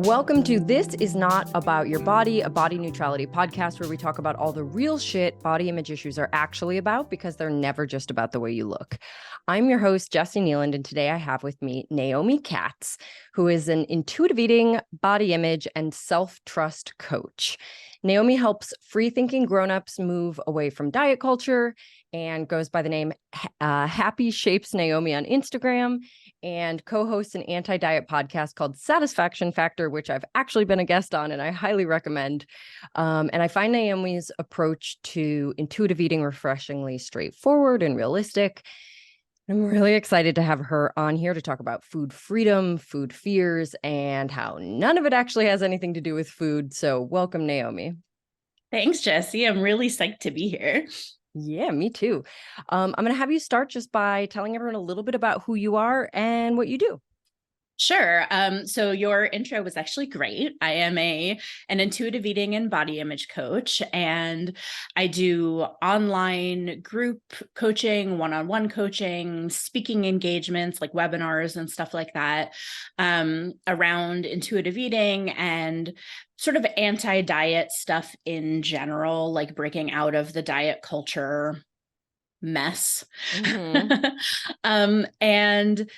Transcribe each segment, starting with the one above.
Welcome to This Is Not About Your Body, a body neutrality podcast where we talk about all the real shit body image issues are actually about because they're never just about the way you look. I'm your host, Jessie Nealand, and today I have with me Naomi Katz, who is an intuitive eating, body image, and self-trust coach. Naomi helps free-thinking grown-ups move away from diet culture and goes by the name Happy Shapes Naomi on Instagram, and co-hosts an anti-diet podcast called Satisfaction Factor, which I've actually been a guest on and I highly recommend. And I find Naomi's approach to intuitive eating refreshingly straightforward and realistic. I'm really excited to have her on here to talk about food freedom, food fears, and how none of it actually has anything to do with food. So welcome, Naomi. Thanks, Jessie. I'm really psyched to be here. Yeah, me too. I'm going to have you start just by telling everyone a little bit about who you are and what you do. Sure. So your intro was actually great. I am an intuitive eating and body image coach, and I do online group coaching, one-on-one coaching, speaking engagements like webinars and stuff like that around intuitive eating and sort of anti-diet stuff in general, like breaking out of the diet culture mess. Mm-hmm. And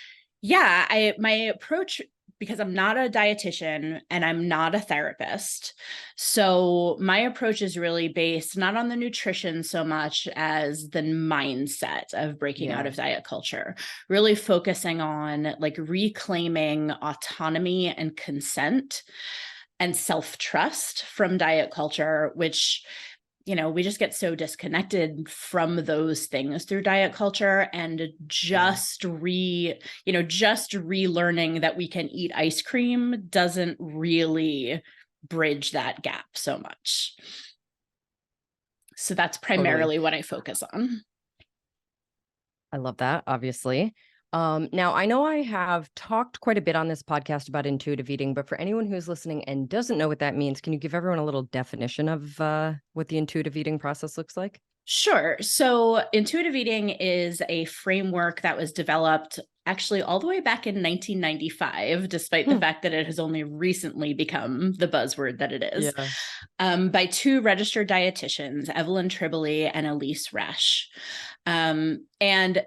yeah, my approach, because I'm not a dietitian and I'm not a therapist, so my approach is really based not on the nutrition so much as the mindset of breaking out of diet culture, really focusing on like reclaiming autonomy and consent and self-trust from diet culture, which we just get so disconnected from those things through diet culture, and just relearning that we can eat ice cream doesn't really bridge that gap so much. So that's primarily what I focus on. I love that, obviously. Now, I know I have talked quite a bit on this podcast about intuitive eating, but for anyone who's listening and doesn't know what that means, can you give everyone a little definition of what the intuitive eating process looks like? Sure. So intuitive eating is a framework that was developed actually all the way back in 1995, despite the fact that it has only recently become the buzzword that it is, by two registered dietitians, Evelyn Tribole and Elise Resch. And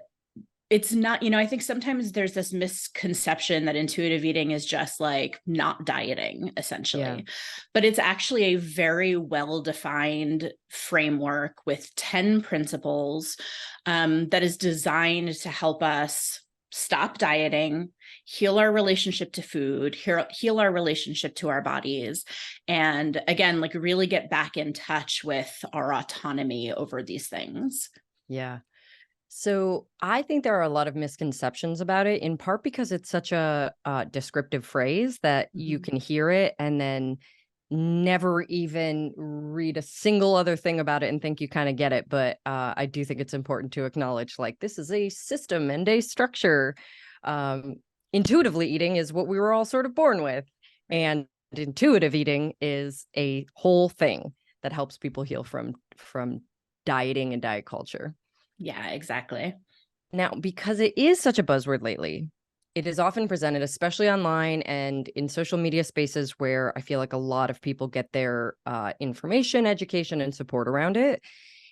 it's not, I think sometimes there's this misconception that intuitive eating is just like not dieting, essentially. But it's actually a very well-defined framework with 10 principles that is designed to help us stop dieting, heal our relationship to food, heal our relationship to our bodies, and again, like really get back in touch with our autonomy over these things. Yeah. So I think there are a lot of misconceptions about it, in part because it's such a descriptive phrase that you can hear it and then never even read a single other thing about it and think you kind of get it. But I do think it's important to acknowledge, like, this is a system and a structure. Intuitively eating is what we were all sort of born with. And intuitive eating is a whole thing that helps people heal from dieting and diet culture. Yeah, exactly. Now, because it is such a buzzword lately, it is often presented, especially online and in social media spaces where I feel like a lot of people get their information, education, and support around it,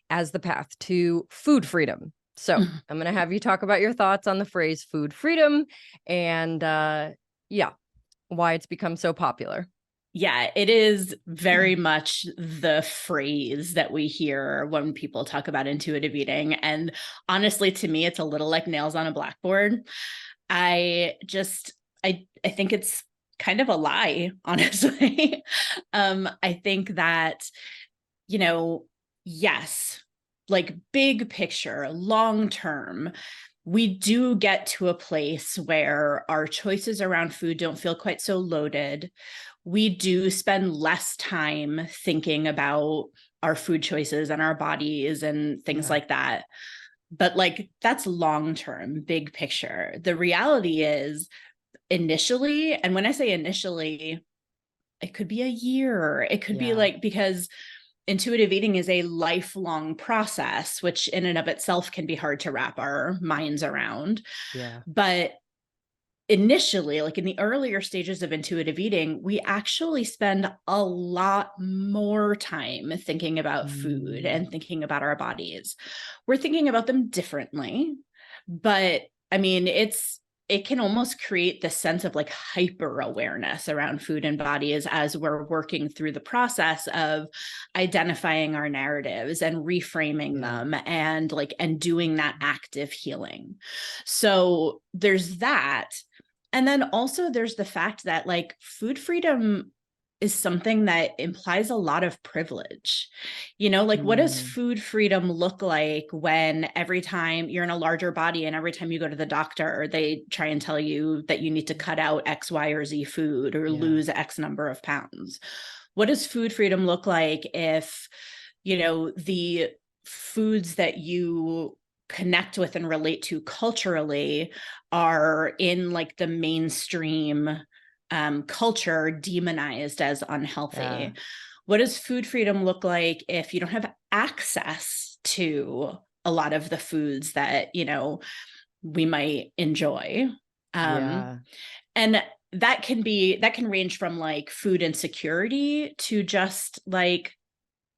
as the path to food freedom. So I'm going to have you talk about your thoughts on the phrase food freedom and why it's become so popular. Yeah, it is very much the phrase that we hear when people talk about intuitive eating. And honestly, to me, it's a little like nails on a blackboard. I think it's kind of a lie, honestly. I think that, yes, like big picture, long term, we do get to a place where our choices around food don't feel quite so loaded. We do spend less time thinking about our food choices and our bodies and things like that. But like, that's long-term, big picture. The reality is initially, and when I say initially, it could be a year. It could be like, because intuitive eating is a lifelong process, which in and of itself can be hard to wrap our minds around. But initially, like in the earlier stages of intuitive eating, we actually spend a lot more time thinking about food and thinking about our bodies. We're thinking about them differently, but I mean, it can almost create this sense of like hyper awareness around food and bodies as we're working through the process of identifying our narratives and reframing them and doing that active healing. So there's that. And then also there's the fact that like food freedom is something that implies a lot of privilege. Like what does food freedom look like when every time you're in a larger body and every time you go to the doctor, they try and tell you that you need to cut out X, Y, or Z food or lose X number of pounds? What does food freedom look like if, the foods that you connect with and relate to culturally are in like the mainstream culture demonized as unhealthy? What does food freedom look like if you don't have access to a lot of the foods that, we might enjoy? And that can range from like food insecurity to just like,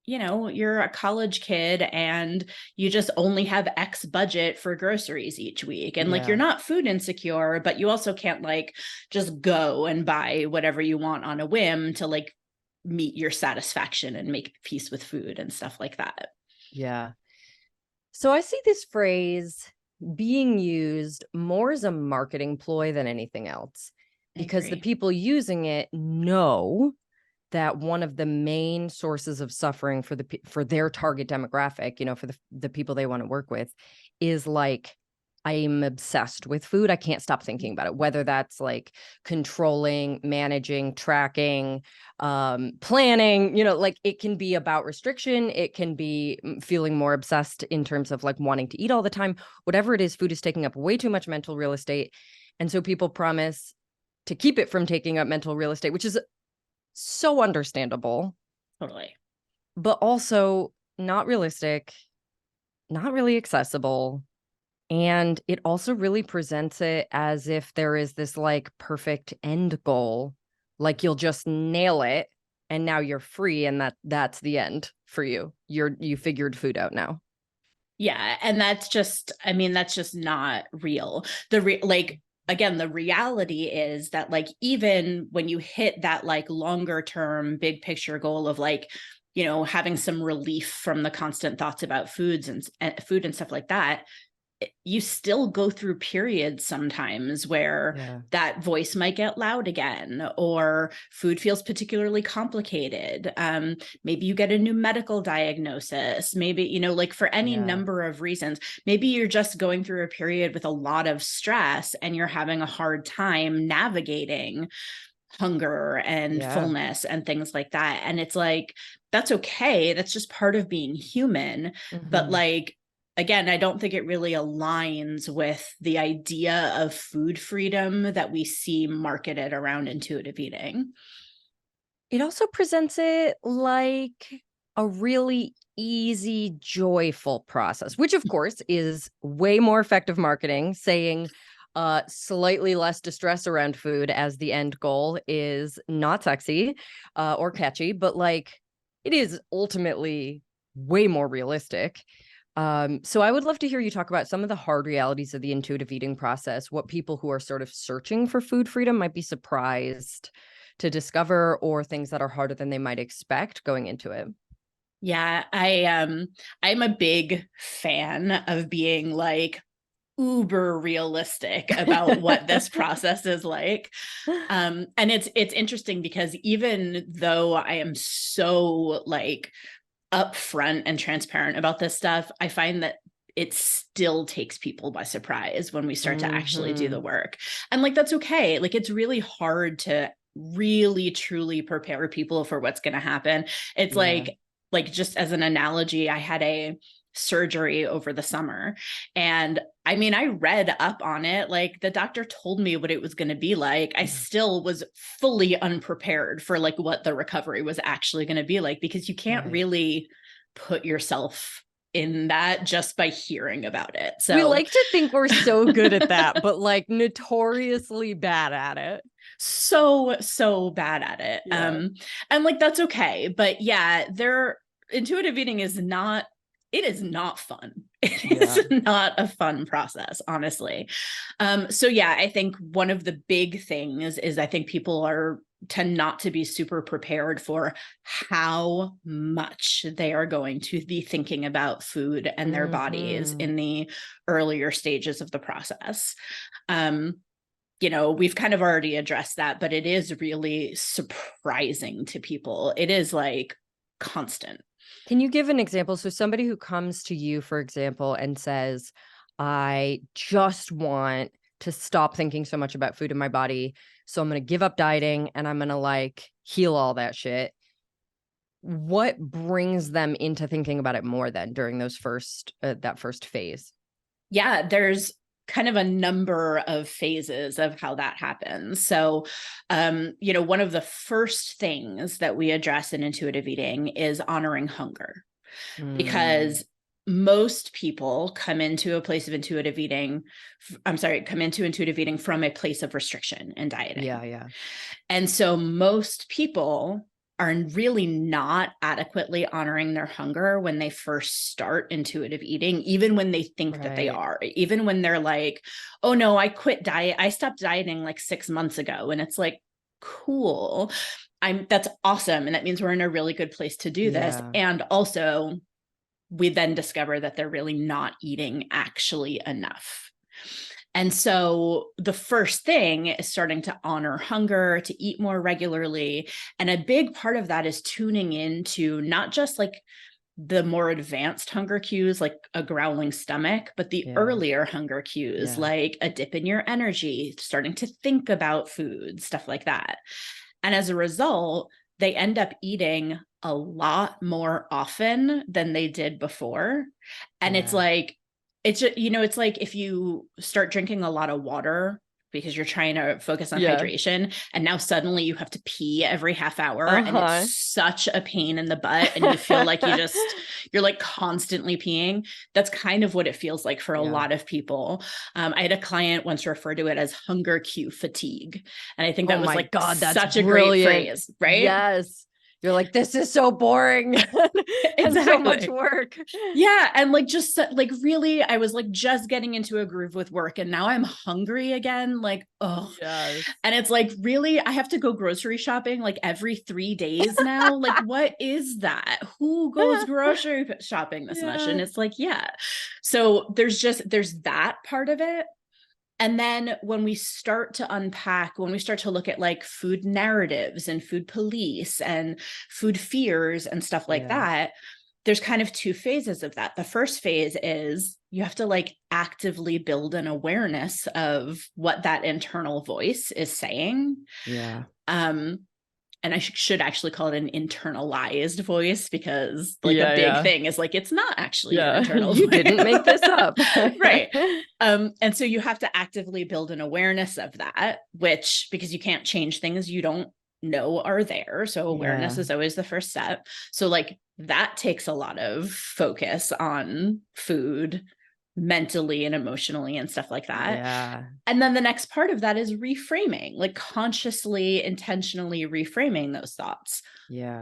you're a college kid and you just only have X budget for groceries each week. And like, you're not food insecure, but you also can't like just go and buy whatever you want on a whim to like meet your satisfaction and make peace with food and stuff like that. Yeah. So I see this phrase being used more as a marketing ploy than anything else, because the people using it know that one of the main sources of suffering for their target demographic, for the people they want to work with, is like, I'm obsessed with food. I can't stop thinking about it, whether that's like controlling, managing, tracking, planning, like it can be about restriction. It can be feeling more obsessed in terms of like wanting to eat all the time. Whatever it is, food is taking up way too much mental real estate. And so people promise to keep it from taking up mental real estate, which is so understandable. Totally. But also not realistic, not really accessible. And it also really presents it as if there is this like perfect end goal, like you'll just nail it and now you're free and that's the end for you. You figured food out now. Yeah, and that's just not real. Again, the reality is that like even when you hit that like longer term big picture goal of like, having some relief from the constant thoughts about food and stuff like that, you still go through periods sometimes where that voice might get loud again, or food feels particularly complicated. Maybe you get a new medical diagnosis, maybe, like for any number of reasons. Maybe you're just going through a period with a lot of stress and you're having a hard time navigating hunger and fullness and things like that. And it's like, that's okay. That's just part of being human. But like, again, I don't think it really aligns with the idea of food freedom that we see marketed around intuitive eating. It also presents it like a really easy, joyful process, which of course is way more effective marketing. Saying slightly less distress around food as the end goal is not sexy or catchy, but like it is ultimately way more realistic. So I would love to hear you talk about some of the hard realities of the intuitive eating process, what people who are sort of searching for food freedom might be surprised to discover, or things that are harder than they might expect going into it. Yeah, I'm a big fan of being like uber realistic about what this process is like. And it's interesting because even though I am so like upfront and transparent about this stuff, I find that it still takes people by surprise when we start to actually do the work. And like, that's okay. Like, it's really hard to really truly prepare people for what's going to happen. It's like just as an analogy, I had a surgery over the summer, and I mean, I read up on it. Like, the doctor told me what it was going to be like. I still was fully unprepared for like what the recovery was actually going to be like, because you can't really put yourself in that just by hearing about it. So we like to think we're so good at that, but like notoriously bad at it. So bad at it. Yeah. And like that's okay. But yeah, intuitive eating is not, it is not fun. It is not a fun process, honestly. So yeah, I think one of the big things is I think people tend not to be super prepared for how much they are going to be thinking about food and their bodies in the earlier stages of the process. We've kind of already addressed that, but it is really surprising to people. It is like constant. Can you give an example? So somebody who comes to you, for example, and says, I just want to stop thinking so much about food in my body. So I'm going to give up dieting and I'm going to like heal all that shit. What brings them into thinking about it more then during that first phase? Yeah, there's kind of a number of phases of how that happens. So, one of the first things that we address in intuitive eating is honoring hunger, because most people come into intuitive eating from a place of restriction and dieting. Yeah. And so most people are really not adequately honoring their hunger when they first start intuitive eating, even when they think that they are, even when they're like, oh no, I stopped dieting like 6 months ago. And it's like, cool. That's awesome. And that means we're in a really good place to do this. And also we then discover that they're really not eating actually enough. And so the first thing is starting to honor hunger, to eat more regularly. And a big part of that is tuning into not just like the more advanced hunger cues, like a growling stomach, but the earlier hunger cues, like a dip in your energy, starting to think about food, stuff like that. And as a result, they end up eating a lot more often than they did before. And it's like, it's like if you start drinking a lot of water because you're trying to focus on hydration, and now suddenly you have to pee every half hour, and it's such a pain in the butt, and you feel like you're like constantly peeing. That's kind of what it feels like for a lot of people. I had a client once refer to it as hunger cue fatigue, and I think that was like, God, that's such brilliant. A great phrase, right? Yes. You're like, this is so boring. And so much work. Yeah. And like, just like really, I was like just getting into a groove with work, and now I'm hungry again. Like, oh, and it's like, really, I have to go grocery shopping like every 3 days now. Like, what is that? Who goes grocery shopping this much? And it's like, so there's that part of it. And then when we start to look at like food narratives and food police and food fears and stuff like that, there's kind of 2 phases of that. The first phase is you have to like actively build an awareness of what that internal voice is saying. And I should actually call it an internalized voice, because like a big thing is like, it's not actually your internal voice. You didn't make this up. Right. And so you have to actively build an awareness of that, because you can't change things you don't know are there. So awareness is always the first step. So like that takes a lot of focus on food, mentally and emotionally and stuff like that. And then the next part of that is reframing, like consciously, intentionally reframing those thoughts.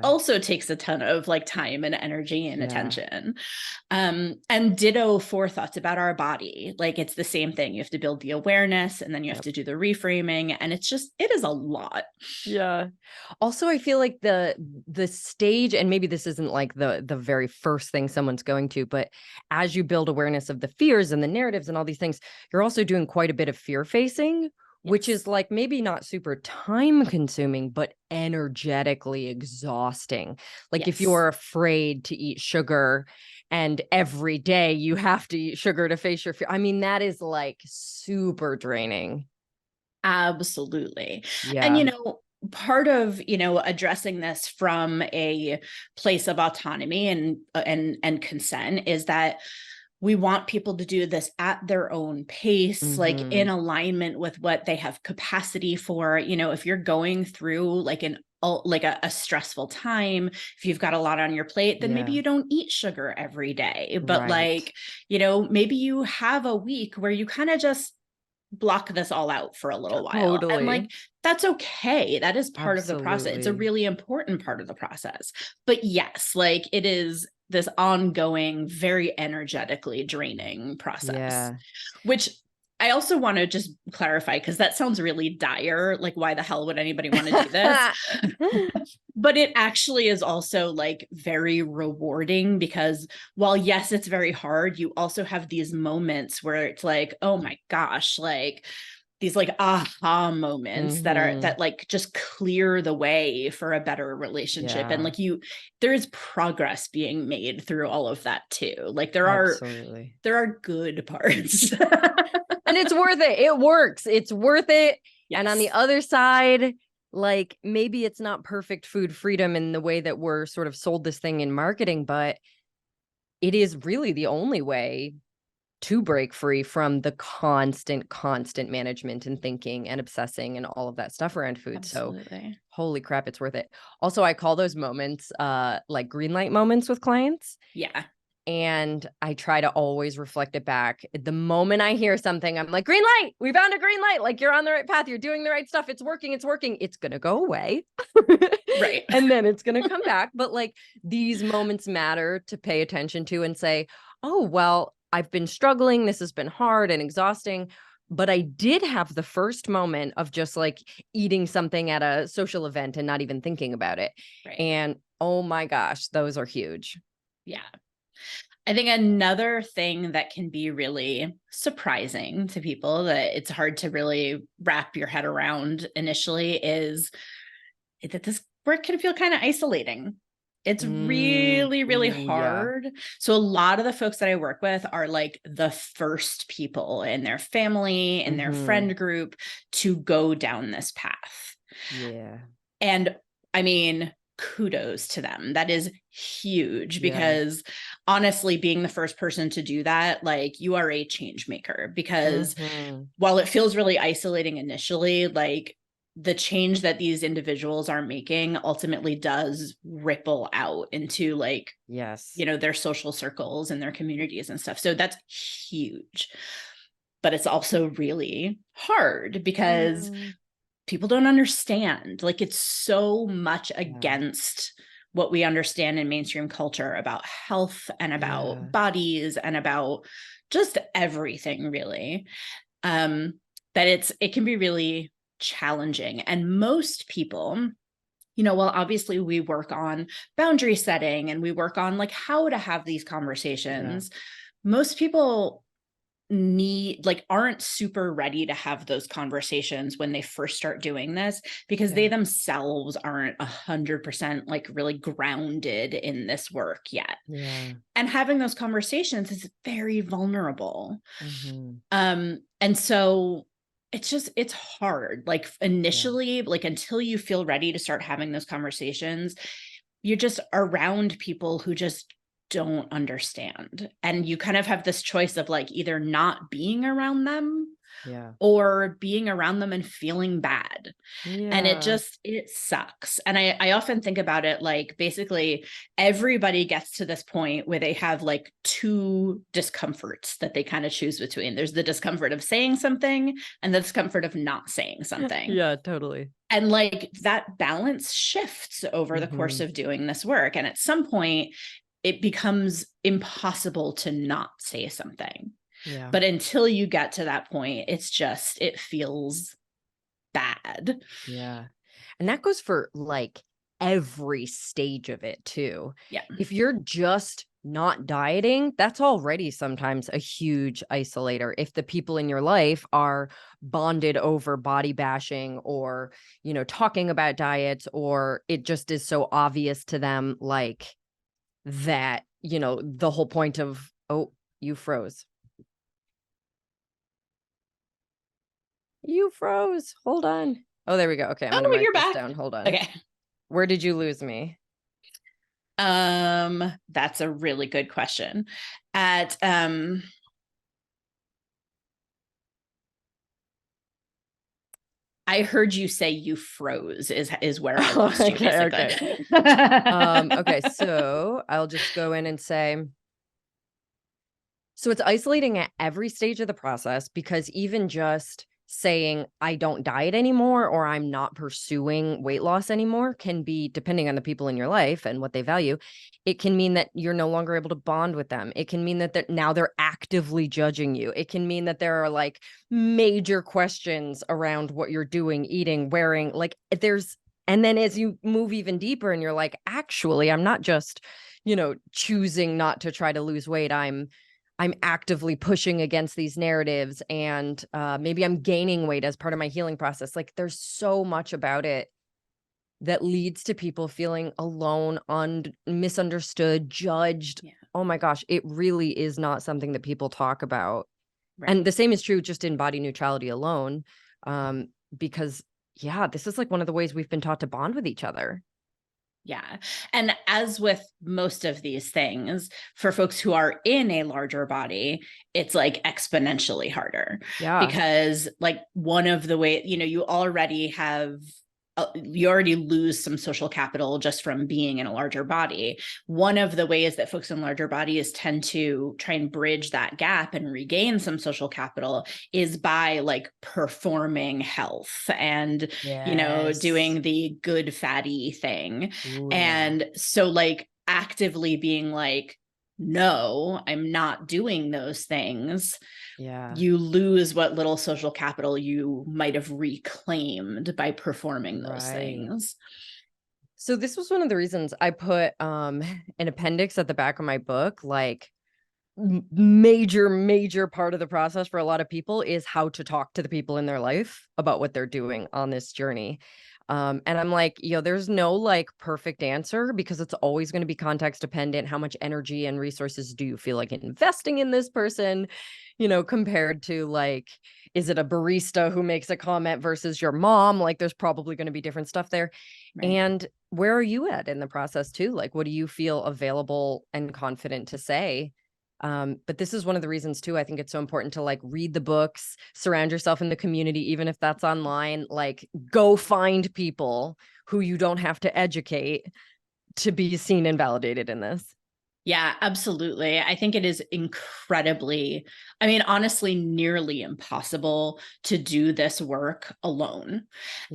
Also takes a ton of like time and energy and attention. And ditto for thoughts about our body. Like it's the same thing. You have to build the awareness, and then you have to do the reframing. And it is a lot. Also, I feel like the stage, and maybe this isn't like the very first thing someone's going to, but as you build awareness of the fears and the narratives and all these things, you're also doing quite a bit of fear facing, which is like maybe not super time consuming, but energetically exhausting. Like if you're afraid to eat sugar and every day you have to eat sugar to face your fear, I mean, that is like super draining. Absolutely. And, part of, addressing this from a place of autonomy and consent is that we want people to do this at their own pace, like in alignment with what they have capacity for. If you're going through like like a stressful time, if you've got a lot on your plate, then maybe you don't eat sugar every day. But like, maybe you have a week where you kind of just block this all out for a little while. And like, that's okay. That is part of the process. It's a really important part of the process. But yes, like it is this ongoing, very energetically draining process, which I also want to just clarify, because that sounds really dire. Like, why the hell would anybody want to do this? But it actually is also like very rewarding, because while yes, it's very hard, you also have these moments where it's like, oh my gosh, like these like aha moments that like just clear the way for a better relationship. And like there is progress being made through all of that too. Like there are good parts. And it's worth it. It works. It's worth it. Yes. And on the other side, like maybe it's not perfect food freedom in the way that we're sort of sold this thing in marketing, but it is really the only way to break free from the constant management and thinking and obsessing and all of that stuff around food. Absolutely. So holy crap, it's worth it. Also, I call those moments like green light moments with clients. Yeah. And I try to always reflect it back. The moment I hear something, I'm like, green light, we found a green light. Like you're on the right path. You're doing the right stuff. It's working. It's working. It's going to go away. Right. And then it's going to come back. But like these moments matter to pay attention to and say, oh, well, I've been struggling. This has been hard and exhausting. But I did have the first moment of just like eating something at a social event and not even thinking about it. Right. And oh my gosh, those are huge. Yeah. I think another thing that can be really surprising to people, that it's hard to really wrap your head around initially, is that this work can feel kind of isolating. It's really, really hard. So a lot of the folks that I work with are like the first people in their family and their friend group to go down this path. Yeah. And I mean, kudos to them. That is huge, because honestly, being the first person to do that, like you are a change maker, because while it feels really isolating initially, like the change that these individuals are making ultimately does ripple out into like, their social circles and their communities and stuff. So that's huge. But it's also really hard because people don't understand. Like it's so much against what we understand in mainstream culture about health and about bodies and about just everything, really. That it can be really challenging. And most people, well, obviously we work on boundary setting and we work on like how to have these conversations. Most people aren't super ready to have those conversations when they first start doing this, because they themselves aren't 100% like really grounded in this work yet. And having those conversations is very vulnerable. And so it's hard, like initially, like until you feel ready to start having those conversations, you're just around people who just don't understand. And you kind of have this choice of like either not being around them or being around them and feeling bad. And it sucks. And I often think about it like basically everybody gets to this point where they have like two discomforts that they kind of choose between. There's the discomfort of saying something and the discomfort of not saying something. Yeah, totally. And like that balance shifts over the course of doing this work. And at some point, it becomes impossible to not say something. But until you get to that point, it feels bad. And that goes for like every stage of it too. If you're just not dieting, that's already sometimes a huge isolator. If the people in your life are bonded over body bashing or, talking about diets, or it just is so obvious to them, like that, the whole point of, oh, you froze. You froze. Hold on. Oh, there we go. Okay, I'm gonna mark you're this back. down. Hold on. Okay. Where did you lose me? That's a really good question. At I heard you say you froze is where I lost you, Okay, basically. okay, so I'll just go in and say, so it's isolating at every stage of the process, because even just saying I don't diet anymore or I'm not pursuing weight loss anymore can be, depending on the people in your life and what they value, it can mean that you're no longer able to bond with them. It can mean that now they're actively judging you. It can mean that there are like major questions around what you're doing, eating, wearing, like there's, and then as you move even deeper and you're like, actually, I'm not just, choosing not to try to lose weight. I'm actively pushing against these narratives, and maybe I'm gaining weight as part of my healing process. Like there's so much about it that leads to people feeling alone, misunderstood, judged. Yeah. Oh my gosh, it really is not something that people talk about. Right. And the same is true just in body neutrality alone, because yeah, this is like one of the ways we've been taught to bond with each other. Yeah. And as with most of these things, for folks who are in a larger body, it's like exponentially harder Yeah. because, like, one of the way, you already lose some social capital just from being in a larger body. One of the ways that folks in larger bodies tend to try and bridge that gap and regain some social capital is by like performing health and, Yes. doing the good fatty thing. Ooh, yeah. And so like actively being like, no, I'm not doing those things, Yeah. you lose what little social capital you might have reclaimed by performing those Right. things. So this was one of the reasons I put an appendix at the back of my book, like major part of the process for a lot of people is how to talk to the people in their life about what they're doing on this journey. And I'm like, there's no like perfect answer, because it's always going to be context dependent. How much energy and resources do you feel like investing in this person, compared to like, is it a barista who makes a comment versus your mom? Like, there's probably going to be different stuff there. Right. And where are you at in the process too? Like, what do you feel available and confident to say? But this is one of the reasons too, I think it's so important to like read the books, surround yourself in the community, even if that's online, like go find people who you don't have to educate to be seen and validated in this. Yeah, absolutely. I think it is honestly, nearly impossible to do this work alone.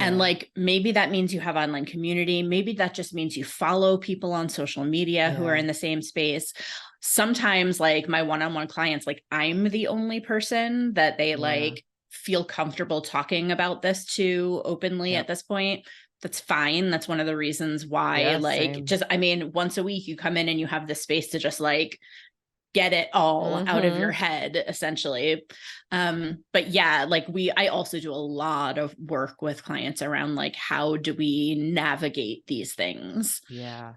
And Yeah. like, maybe that means you have online community. Maybe that just means you follow people on social media who are Yeah. in the same space. Sometimes, like my one-on-one clients, like I'm the only person that they Yeah. like feel comfortable talking about this to openly at Yep. this point. That's fine. That's one of the reasons why, Yeah. like, Same. once a week you come in and you have the space to just like get it all out of your Mm-hmm. head, essentially. But yeah, like I also do a lot of work with clients around like, how do we navigate these things? Yeah.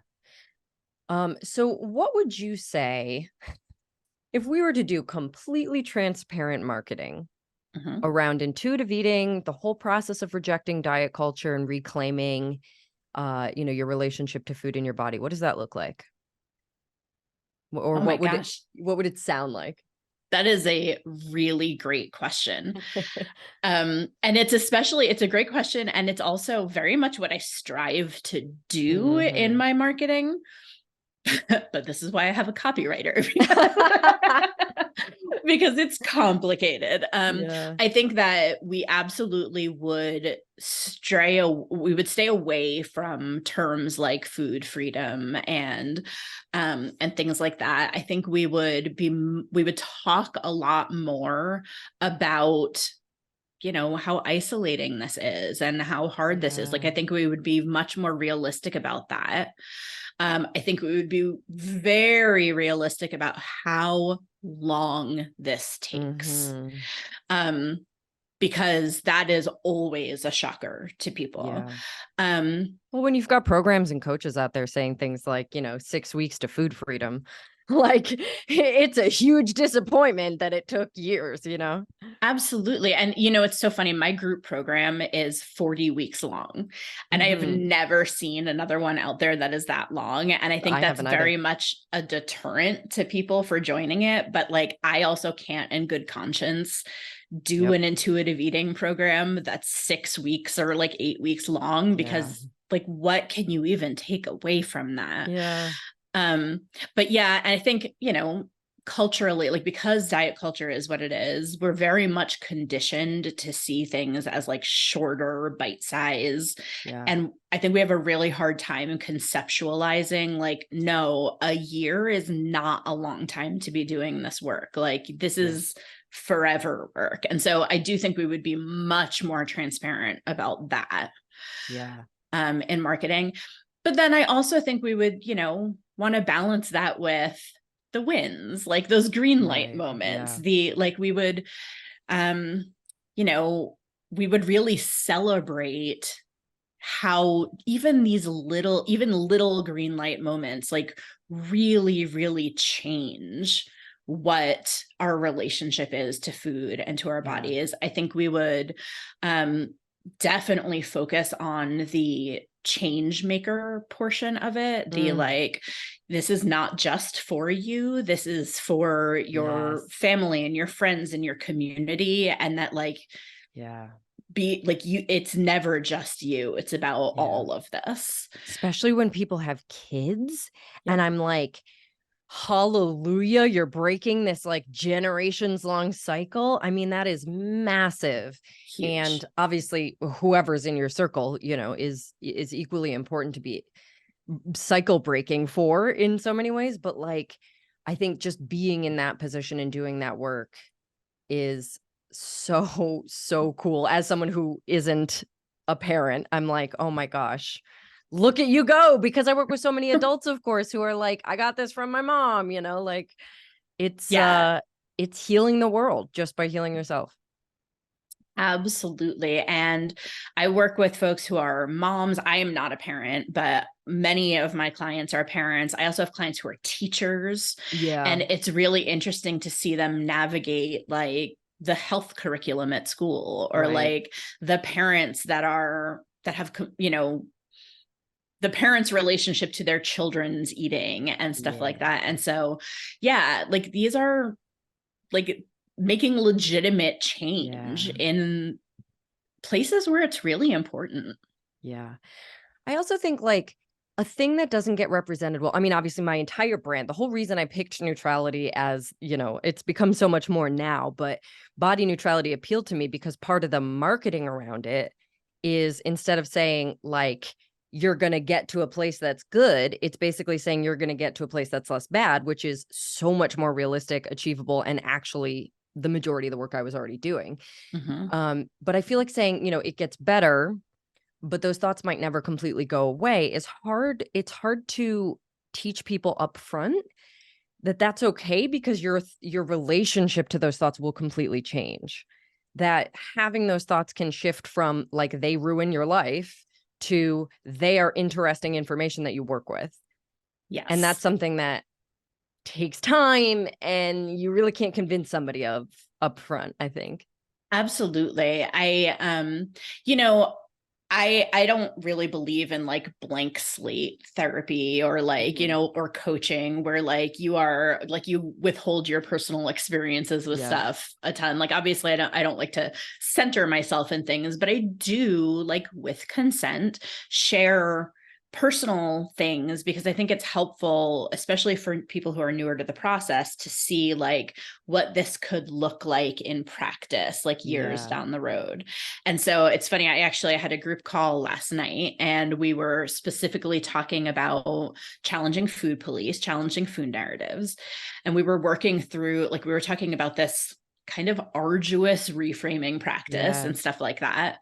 So what would you say if we were to do completely transparent marketing Mhm. around intuitive eating, the whole process of rejecting diet culture and reclaiming your relationship to food in your body? What does that look like? Or Oh my gosh. what would it sound like? That is a really great question. And it's a great question. And it's also very much what I strive to do in Hmm. my marketing. But this is why I have a copywriter because it's complicated. Yeah. I think that we absolutely would stay away from terms like food freedom and things like that. I think we would talk a lot more about how isolating this is and how hard this is. Like, I Yeah. think we would be much more realistic about that. I think we would be very realistic about how long this takes. Hmm. Um, because that is always a shocker to people. Yeah. Um, Well, when you've got programs and coaches out there saying things like, 6 weeks to food freedom. Like it's a huge disappointment that it took years, you know? Absolutely. And it's so funny. My group program is 40 weeks long, and I have never seen another one out there that is that long. And I think I that's haven't very either. much a deterrent to people for joining it. But like, I also can't in good conscience do Yep. an intuitive eating program that's 6 weeks or like 8 weeks long, Yeah. because like, what can you even take away from that? Yeah. But yeah, and I think, culturally, like, because diet culture is what it is, we're very much conditioned to see things as like shorter bite size. Yeah. And I think we have a really hard time conceptualizing, like, no, a year is not a long time to be doing this work. Like, this is forever work. And so I do think we would be much more transparent about that. Yeah. In marketing. But then I also think we would, want to balance that with the wins, like those green light Right. moments. Yeah. We would, you know, we would really celebrate how even little green light moments, like, really, really change what our relationship is to food and to our Yeah. bodies. I think we would definitely focus on the change maker portion of it. Like, this is not just for you, this is for your Yes. family and your friends and your community. And that, like, Yeah. be like, it's never just you, it's about Yeah. all of this. Especially when people have kids. And Yep. I'm like, hallelujah, you're breaking this like generations long cycle. I mean, that is massive. Huge. And obviously, whoever's in your circle, is equally important to be cycle breaking for in so many ways. But like, I think just being in that position and doing that work is so cool. As someone who isn't a parent, I'm like, oh my gosh, look at you go. Because I work with so many adults, of course, who are like, I got this from my mom, like it's Yeah, it's healing the world just by healing yourself. absolutely. And I work with folks who are moms. I am not a parent, but many of my clients are parents. I also have clients who are teachers. Yeah. And it's really interesting to see them navigate, like, the health curriculum at school, or Right. like the parents that have, the parents' relationship to their children's eating and stuff like Yeah. that. And so, yeah, like, these are like making legitimate change Yeah. in places where it's really important. Yeah. I also think like a thing that doesn't get represented well, I mean, obviously my entire brand, the whole reason I picked neutrality as, it's become so much more now, but body neutrality appealed to me because part of the marketing around it is, instead of saying like, you're going to get to a place that's good, it's basically saying you're going to get to a place that's less bad, which is so much more realistic, achievable, and actually the majority of the work I was already doing. But I feel like saying, it gets better, but those thoughts might never completely go away is hard. It's hard to teach people up front that that's okay, because your relationship to those thoughts will completely change. That having those thoughts can shift from like they ruin your life to they are interesting information that you work with. And that's Yes, something that takes time and you really can't convince somebody of up front, I think. absolutely. You know, I don't really believe in like blank slate therapy, or like, or coaching where like you withhold your personal experiences with Yeah. stuff a ton. Like, obviously I don't like to center myself in things, but I do, like, with consent, share personal things, because I think it's helpful, especially for people who are newer to the process, to see like what this could look like in practice, like years Yeah. down the road. And so it's funny, I had a group call last night, and we were specifically talking about challenging food police, challenging food narratives. And we were working through, like, we were talking about this kind of arduous reframing practice Yeah. and stuff like that.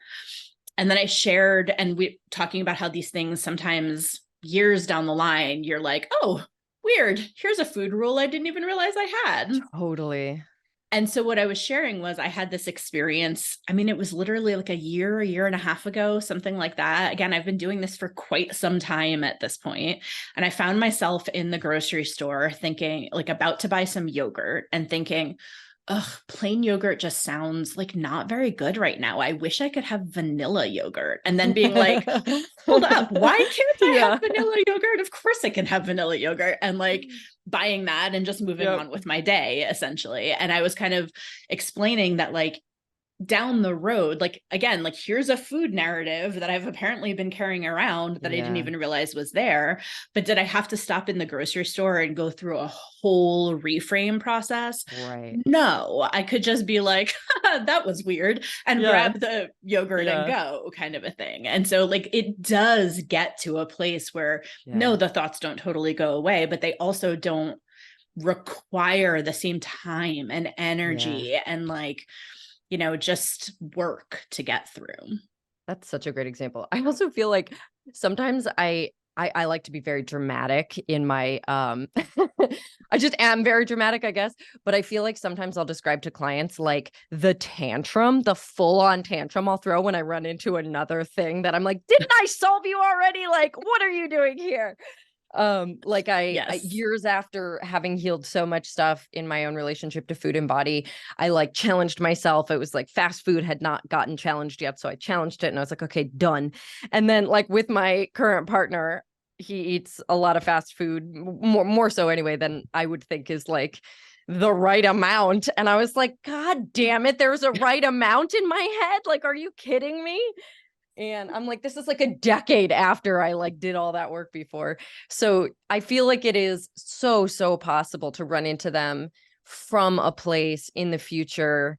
And then I shared, and we talking about how these things sometimes years down the line, you're like, oh, weird, here's a food rule I didn't even realize I had. Totally. And so what I was sharing was I had this experience. I mean, it was literally like a year and a half ago, something like that. Again, I've been doing this for quite some time at this point. And I found myself in the grocery store thinking, like, about to buy some yogurt and thinking, ugh, plain yogurt just sounds like not very good right now. I wish I could have vanilla yogurt. And then being like, hold up, why can't I have vanilla yogurt? Of course I can have vanilla yogurt. And like buying that and just moving on with my day, essentially. And I was kind of explaining that, like, down the road, like, again, like, here's a food narrative that I've apparently been carrying around that I didn't even realize was there. But did I have to stop in the grocery store and go through a whole reframe process? Right. No, I could just be like, that was weird, and grab the yogurt and go, kind of a thing. And so, like, it does get to a place where no, the thoughts don't totally go away, but they also don't require the same time and energy and, like, you know, just work to get through. That's such a great example. I also feel like sometimes I like to be very dramatic in my I just am very dramatic, I guess, but I feel like sometimes I'll describe to clients like the tantrum, the full-on tantrum I'll throw when I run into another thing that I'm like, didn't I solve you already? Like, what are you doing here? Like I years after having healed so much stuff in my own relationship to food and body, I like challenged myself. It was like fast food had not gotten challenged yet, so I challenged it and I was like, okay, done. And then, like, with my current partner, he eats a lot of fast food, more so anyway than I would think is like the right amount. And I was like, God damn it, there's a right amount in my head. Like, are you kidding me? And I'm like, this is like a decade after I like did all that work before. So I feel like it is so possible to run into them from a place in the future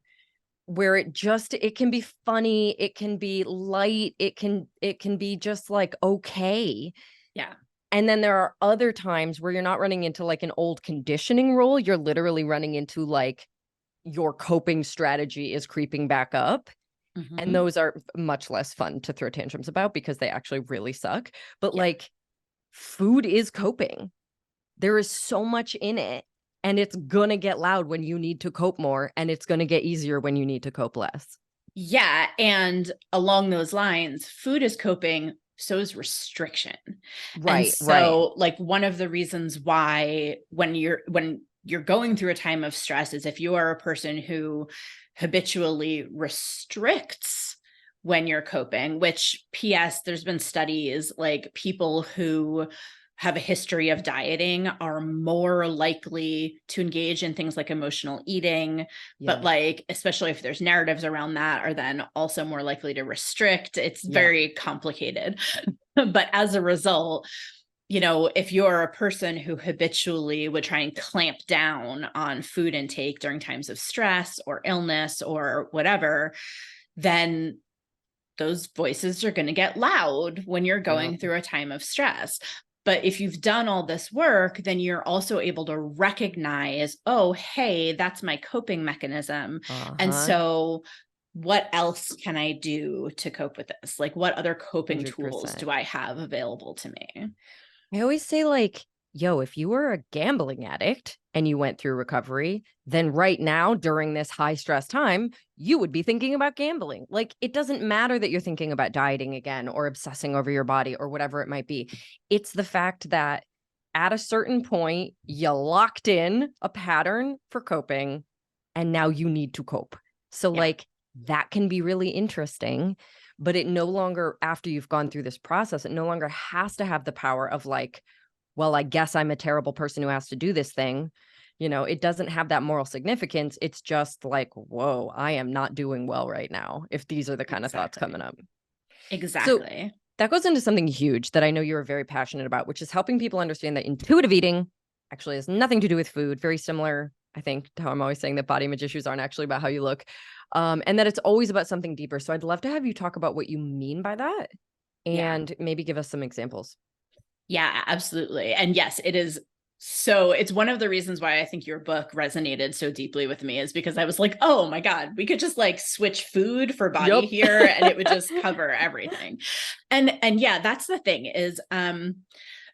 where it can be funny, it can be light, it can be just like, okay. Yeah. And then there are other times where you're not running into like an old conditioning role. You're literally running into like your coping strategy is creeping back up. And those are much less fun to throw tantrums about because they actually really suck. But like, food is coping. There is so much in it, and it's gonna get loud when you need to cope more, and it's gonna get easier when you need to cope less. Yeah. And along those lines, food is coping, so is restriction. Right. And so like one of the reasons why when you're going through a time of stress is if you are a person who habitually restricts when you're coping, which PS, there's been studies like people who have a history of dieting are more likely to engage in things like emotional eating, but like, especially if there's narratives around that, are then also more likely to restrict. It's very complicated. But as a result, you know, if you're a person who habitually would try and clamp down on food intake during times of stress or illness or whatever, then those voices are going to get loud when you're going through a time of stress. But if you've done all this work, then you're also able to recognize, oh, hey, that's my coping mechanism. And so what else can I do to cope with this? Like, what other coping 100%. tools do I have available to me? I always say, like, yo, if you were a gambling addict and you went through recovery, then right now during this high stress time, you would be thinking about gambling. Like, it doesn't matter that you're thinking about dieting again or obsessing over your body or whatever it might be. It's the fact that at a certain point, you locked in a pattern for coping and now you need to cope. So like, that can be really interesting, but it no longer, after you've gone through this process, it no longer has to have the power of like, well, I guess I'm a terrible person who has to do this thing. You know, it doesn't have that moral significance. It's just like, whoa, I am not doing well right now, if these are the kind of thoughts coming up. Exactly. So that goes into something huge that I know you're very passionate about, which is helping people understand that intuitive eating actually has nothing to do with food. Very similar, I think, to how I'm always saying that body image issues aren't actually about how you look, and that it's always about something deeper. So I'd love to have you talk about what you mean by that and maybe give us some examples. Yeah, absolutely. And yes, it is. So it's one of the reasons why I think your book resonated so deeply with me is because I was like, oh my God, we could just like switch food for body here and it would just cover everything. And yeah, that's the thing is,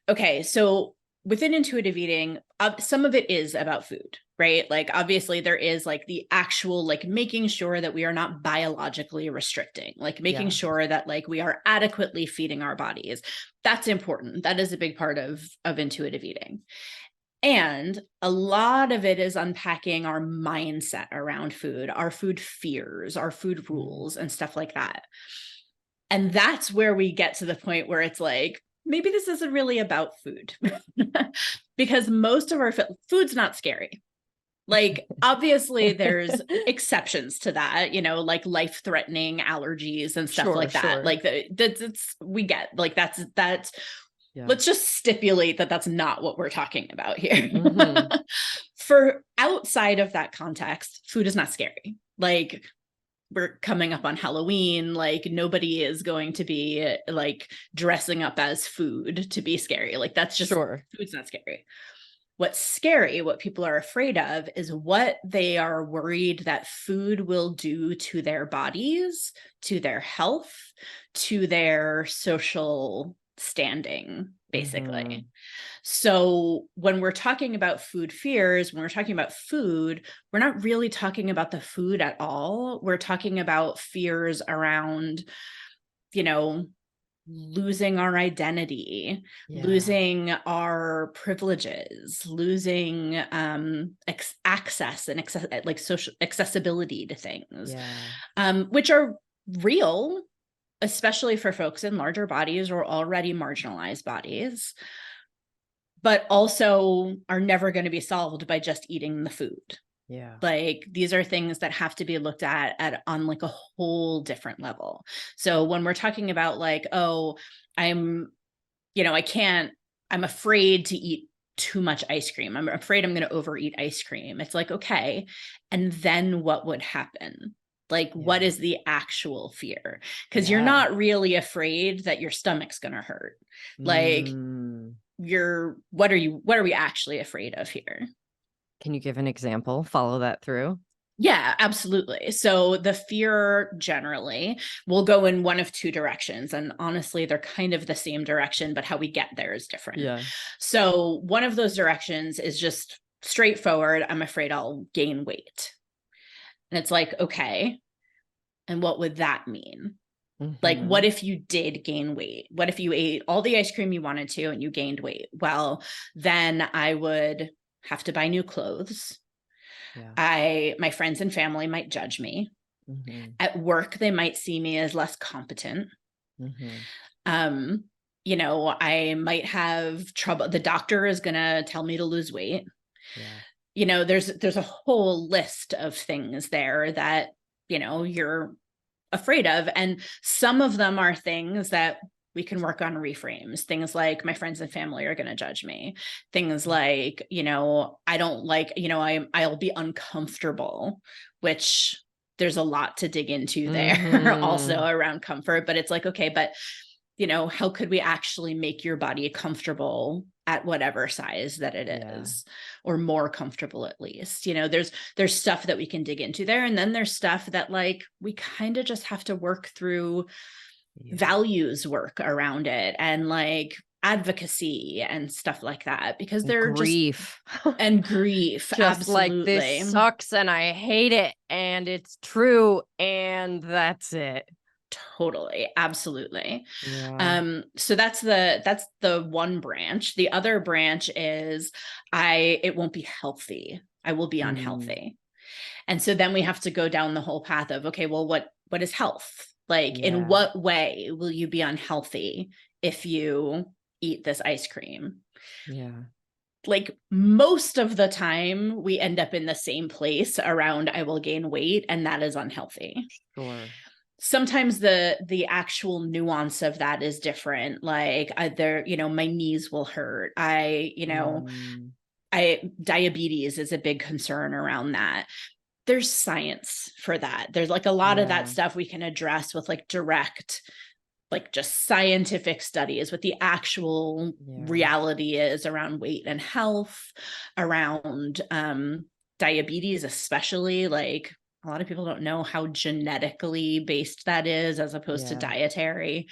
okay, so within intuitive eating, some of it is about food, right? Like, obviously there is like the actual, like making sure that we are not biologically restricting, like making sure that like we are adequately feeding our bodies. That's important. That is a big part of intuitive eating. And a lot of it is unpacking our mindset around food, our food fears, our food rules, and stuff like that. And that's where we get to the point where it's like, maybe this isn't really about food. Because most of our food's not scary. Like, obviously there's exceptions to that, you know, like life-threatening allergies and stuff like that. Like we get like that's let's just stipulate that that's not what we're talking about here. For outside of that context, food is not scary. Like, we're coming up on Halloween, like nobody is going to be like dressing up as food to be scary. Like, that's just food's not scary. What's scary, what people are afraid of, is what they are worried that food will do to their bodies, to their health, to their social standing, basically. So when we're talking about food fears, when we're talking about food, we're not really talking about the food at all. We're talking about fears around, you know, losing our identity, losing our privileges, losing access and like social accessibility to things, which are real, especially for folks in larger bodies or already marginalized bodies, but also are never going to be solved by just eating the food. Like, these are things that have to be looked at on like a whole different level. So when we're talking about like, oh, I'm afraid to eat too much ice cream. I'm afraid I'm going to overeat ice cream. It's like, okay. And then what would happen? Like, what is the actual fear? Because you're not really afraid that your stomach's going to hurt. Like, what are we actually afraid of here? Can you give an example? Follow that through. Yeah, absolutely. So the fear generally will go in one of two directions. And honestly, they're kind of the same direction, but how we get there is different. So one of those directions is just straightforward. I'm afraid I'll gain weight. And it's like, okay, and what would that mean? Like, what if you did gain weight? What if you ate all the ice cream you wanted to and you gained weight? Well, then I would have to buy new clothes. My friends and family might judge me. At work, they might see me as less competent. You know, I might have trouble. The doctor is going to tell me to lose weight. You know, there's a whole list of things there that, you know, you're afraid of. And some of them are things that we can work on reframes. Things like, my friends and family are going to judge me. Things like, you know, I don't like, you know, I'll be uncomfortable, which there's a lot to dig into there also around comfort. But it's like, okay, but, you know, how could we actually make your body comfortable at whatever size that it is, or more comfortable at least? You know, there's stuff that we can dig into there. And then there's stuff that like, we kind of just have to work through values work around it, and like advocacy and stuff like that, because they're grief and grief. Just absolutely. Like, this sucks and I hate it and it's true and that's it. Totally. Absolutely. So that's the one branch. The other branch is it won't be healthy. I will be unhealthy. And so then we have to go down the whole path of, okay, well, what is health? Like, in what way will you be unhealthy if you eat this ice cream? Like, most of the time we end up in the same place around, I will gain weight, and that is unhealthy. Sometimes the actual nuance of that is different. Like, either, you know, my knees will hurt. Diabetes is a big concern around that. There's science for that. There's like a lot of that stuff we can address with like direct, like just scientific studies, what the actual reality is around weight and health, around diabetes, especially. Like, a lot of people don't know how genetically based that is as opposed to dietary.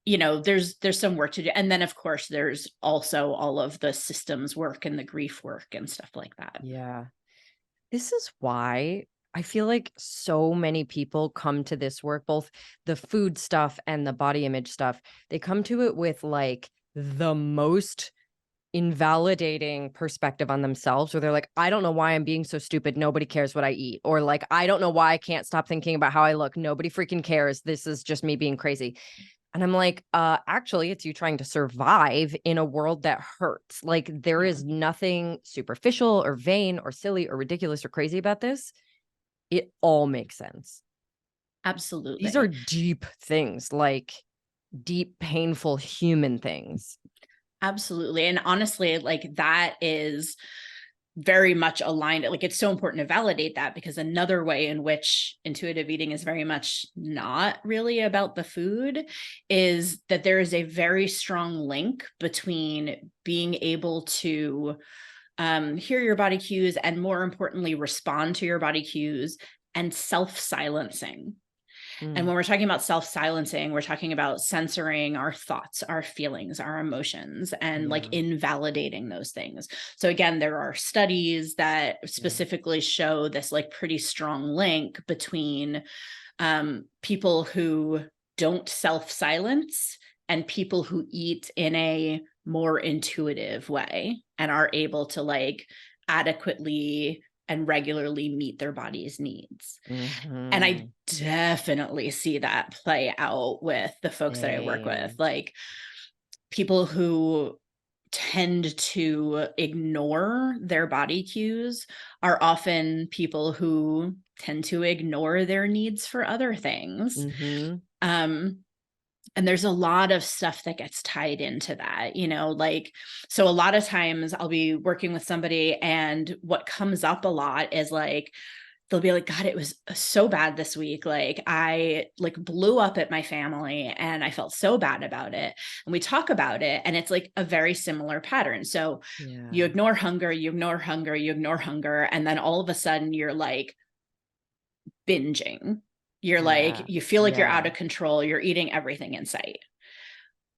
there's some work to do. And then of course there's also all of the systems work and the grief work and stuff like that. Yeah. This is why I feel like so many people come to this work, both the food stuff and the body image stuff. They come to it with like the most invalidating perspective on themselves, where they're like, I don't know why I'm being so stupid. Nobody cares what I eat. Or like, I don't know why I can't stop thinking about how I look. Nobody freaking cares. This is just me being crazy. And I'm like, actually, it's you trying to survive in a world that hurts. Like, there is nothing superficial or vain or silly or ridiculous or crazy about this. It all makes sense. Absolutely. These are deep things, like deep, painful human things. Absolutely. And honestly, like that is very much aligned. Like it's so important to validate that, because another way in which intuitive eating is very much not really about the food is that there is a very strong link between being able to hear your body cues and, more importantly, respond to your body cues, and self-silencing. And when we're talking about self-silencing, we're talking about censoring our thoughts, our feelings, our emotions, and like invalidating those things. So again, there are studies that specifically show this like pretty strong link between people who don't self-silence and people who eat in a more intuitive way and are able to like adequately and regularly meet their body's needs. And I definitely see that play out with the folks that I work with, like people who tend to ignore their body cues are often people who tend to ignore their needs for other things. And there's a lot of stuff that gets tied into that, like, so a lot of times I'll be working with somebody and what comes up a lot is like, they'll be like, God, it was so bad this week. Like I like blew up at my family and I felt so bad about it. And we talk about it and it's like a very similar pattern. So you ignore hunger, you ignore hunger, you ignore hunger. And then all of a sudden you're like binging. You're like, you feel like you're out of control. You're eating everything in sight.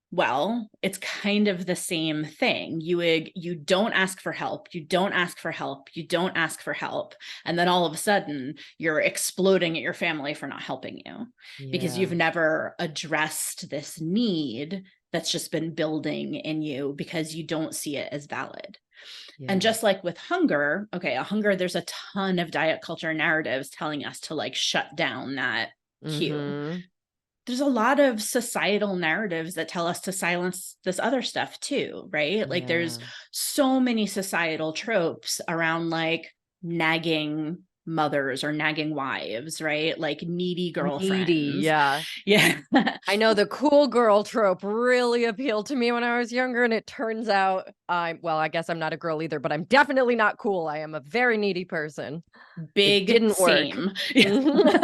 Well, it's kind of the same thing. You don't ask for help. You don't ask for help. You don't ask for help. And then all of a sudden you're exploding at your family for not helping you because you've never addressed this need that's just been building in you because you don't see it as valid. And just like with hunger, there's a ton of diet culture narratives telling us to like shut down that cue. There's a lot of societal narratives that tell us to silence this other stuff too, right? Like there's so many societal tropes around like nagging mothers or nagging wives, right? Like needy girlfriends. Yeah. I know the cool girl trope really appealed to me when I was younger, and it turns out I guess I'm not a girl either, but I'm definitely not cool. I am a very needy person. Big it didn't same. work.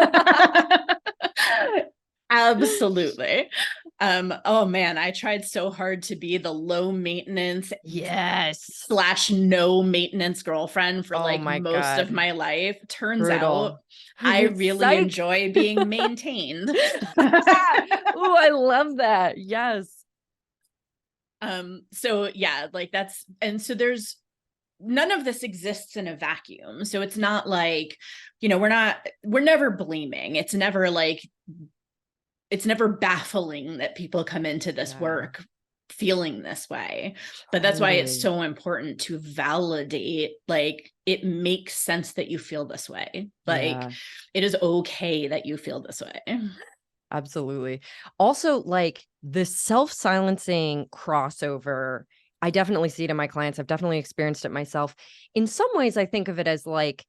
Absolutely. Oh man, I tried so hard to be the low maintenance / no maintenance girlfriend for most of my life. Turns out I really enjoy being maintained. Oh, I love that. Yes. So yeah, like so there's none of this exists in a vacuum. So it's not like, we're never blaming. It's never baffling that people come into this work feeling this way. But that's why it's so important to validate, like, it makes sense that you feel this way. Like, it is okay that you feel this way. Absolutely. Also, like the self-silencing crossover, I definitely see it in my clients. I've definitely experienced it myself. In some ways, I think of it as like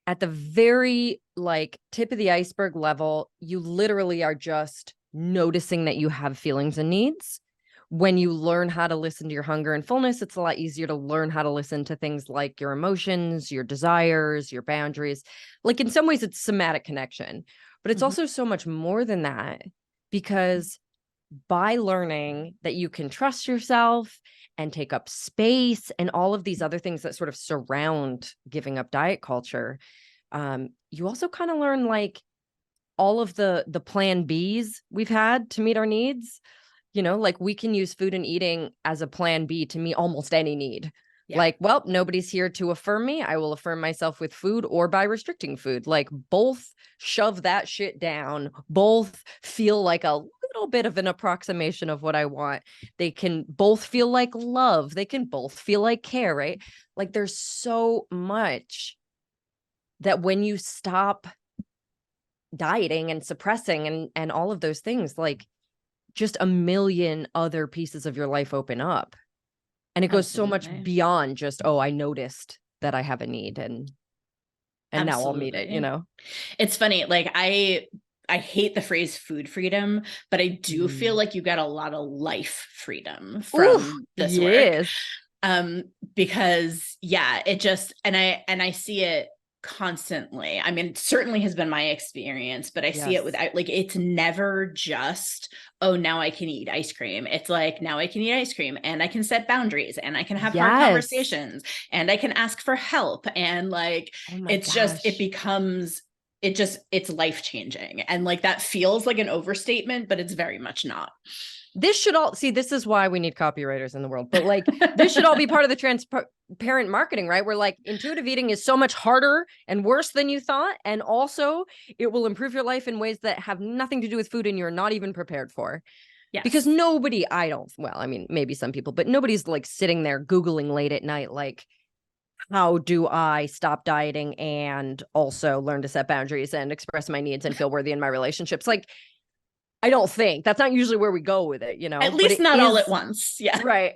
at the very like tip of the iceberg level, you literally are just noticing that you have feelings and needs. When you learn how to listen to your hunger and fullness, it's a lot easier to learn how to listen to things like your emotions, your desires, your boundaries. Like in some ways, it's somatic connection, but it's also so much more than that, because by learning that you can trust yourself and take up space and all of these other things that sort of surround giving up diet culture, you also kind of learn like all of the plan Bs we've had to meet our needs. Like we can use food and eating as a plan B to meet almost any need. Yeah. Like, well, nobody's here to affirm me. I will affirm myself with food or by restricting food. Like both shove that shit down. Both feel like a little bit of an approximation of what I want. They can both feel like love. They can both feel like care, right? Like there's so much that when you stop dieting and suppressing and all of those things, like just a million other pieces of your life open up. And it goes so much beyond just, oh, I noticed that I have a need and now I'll meet it, It's funny. Like I hate the phrase food freedom, but I do feel like you get a lot of life freedom from this work. Because it just, and I see it constantly. I mean, it certainly has been my experience, but I see it with like, it's never just, oh, now I can eat ice cream. It's like, now I can eat ice cream and I can set boundaries and I can have hard conversations and I can ask for help. And like, it's life-changing. And like, that feels like an overstatement, but it's very much not. This is why we need copywriters in the world, but like this should all be part of the transparent marketing, right? Where like intuitive eating is so much harder and worse than you thought. And also it will improve your life in ways that have nothing to do with food and you're not even prepared for. Yes. Because maybe some people, but nobody's like sitting there Googling late at night, like, how do I stop dieting and also learn to set boundaries and express my needs and feel worthy in my relationships? Like, I don't think that's not usually where we go with it, At least not all at once. Yeah. Right.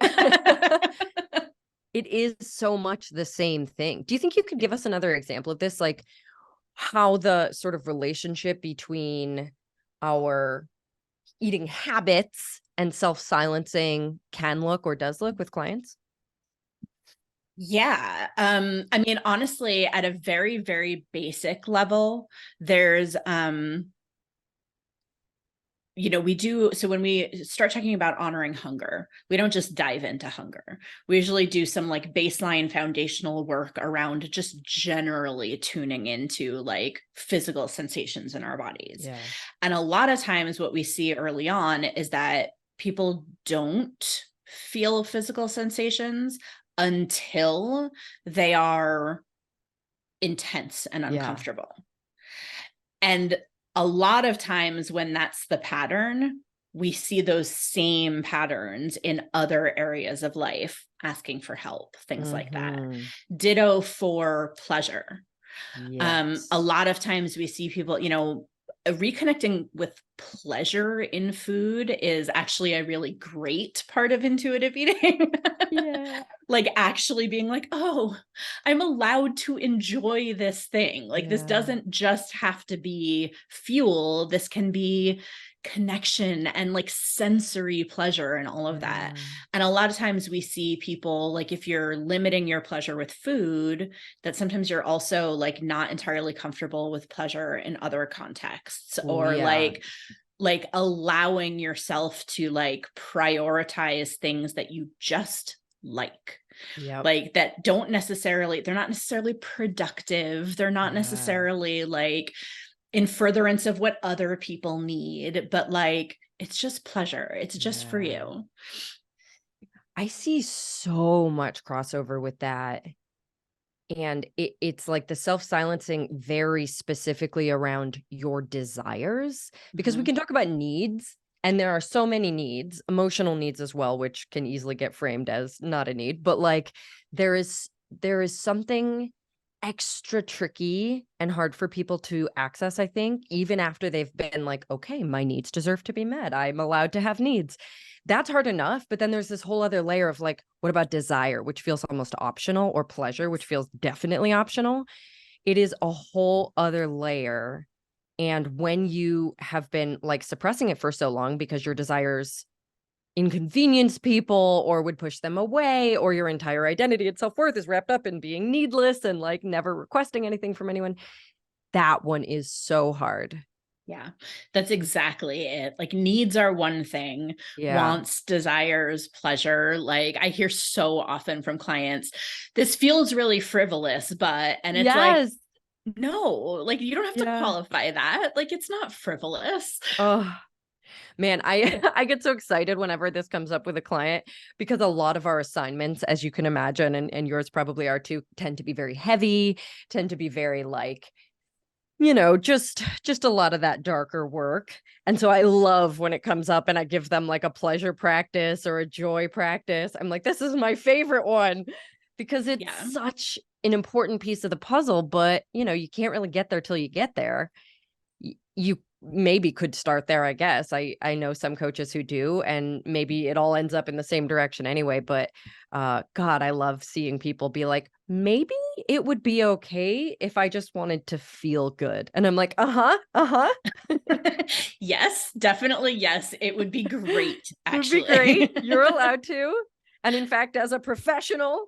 It is so much the same thing. Do you think you could give us another example of this? Like how the sort of relationship between our eating habits and self-silencing can look or does look with clients? Yeah. I mean, honestly, at a very, very basic level, there's, so when we start talking about honoring hunger, we don't just dive into hunger. We usually do some like baseline foundational work around just generally tuning into like physical sensations in our bodies. Yeah. And a lot of times what we see early on is that people don't feel physical sensations until they are intense and uncomfortable. Yeah. And a lot of times when that's the pattern, we see those same patterns in other areas of life, asking for help, things like that. Ditto for pleasure. Yes. A lot of times we see people, reconnecting with pleasure in food is actually a really great part of intuitive eating. Yeah. Like actually being like, oh, I'm allowed to enjoy this thing. Like this doesn't just have to be fuel. This can be connection and like sensory pleasure and all of that. And a lot of times we see people, like if you're limiting your pleasure with food, that sometimes you're also like not entirely comfortable with pleasure in other contexts, or like allowing yourself to like prioritize things that you just like. Yep. Like that they're not necessarily productive. They're not necessarily like in furtherance of what other people need, but like, it's just pleasure. It's just for you. I see so much crossover with that. And it's like the self-silencing very specifically around your desires, because we can talk about needs, and there are so many needs, emotional needs as well, which can easily get framed as not a need, but like there is something extra tricky and hard for people to access, I think, even after they've been like, okay, my needs deserve to be met. I'm allowed to have needs. That's hard enough. But then there's this whole other layer of like, what about desire, which feels almost optional, or pleasure, which feels definitely optional. It is a whole other layer. And when you have been like suppressing it for so long because your desires inconvenience people or would push them away, or your entire identity and self-worth is wrapped up in being needless and like never requesting anything from anyone, that one is so hard. Yeah, that's exactly it. Like needs are one thing, wants, desires, pleasure. Like I hear so often from clients, this feels really frivolous, and it's like, no, like you don't have to qualify that. Like it's not frivolous. Oh, Man, I I get so excited whenever this comes up with a client because a lot of our assignments, as you can imagine, and yours probably are too, tend to be very heavy, tend to be very like, just a lot of that darker work. And so I love when it comes up and I give them like a pleasure practice or a joy practice. I'm like, this is my favorite one because it's Yeah. such an important piece of the puzzle, but you can't really get there till you get there. You maybe could start there, I guess. I know some coaches who do, and maybe it all ends up in the same direction anyway, but God, I love seeing people be like, maybe it would be okay if I just wanted to feel good. And I'm like, uh-huh, uh-huh. Yes, definitely. Yes, it would be great, It would be great. actually. You're allowed to. And in fact, as a professional,